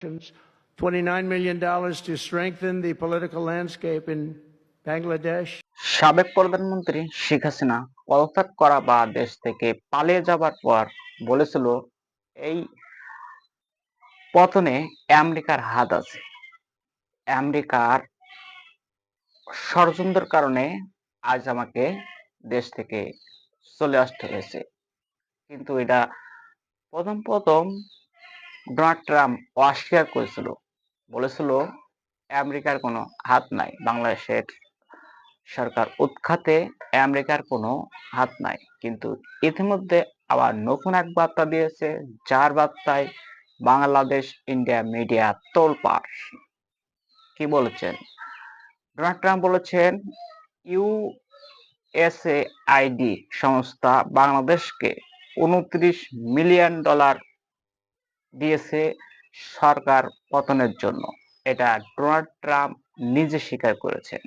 $29 million to strengthen the political landscape in Bangladesh. সাবেক প্রধানমন্ত্রী শেখ হাসিনা পদত্যাগ করা বা দেশ থেকে পালিয়ে যাবার পর বলেছিল এই পতনে আমেরিকার হাত আছে। আমেরিকার ষড়যন্ত্রের কারণে আজ আমাকে দেশ থেকে চলে আসতে হয়েছে। কিন্তু এটা প্রথম ডোনাল্ড ট্রাম্প অস্বীকার করেছিল, বলেছিল আমেরিকার কোনো হাত নাই, বাংলাদেশের সরকার উৎখাতে আমেরিকার কোনো হাত নাই। কিন্তু ইতিমধ্যে আবার নতুন এক বার্তা দিয়েছে, যার বার্তায় বাংলাদেশ ইন্ডিয়া মিডিয়া তোলপাড়। কি বলেছেন ডোনাল্ড ট্রাম্প? বলেছেন ইউএসএআইডি সংস্থা বাংলাদেশকে $29 মিলিয়ন দিয়েছে সরকার পতনের জন্য। এটা ডোনাল্ড ট্রাম্প নিজে স্বীকার করেছেন।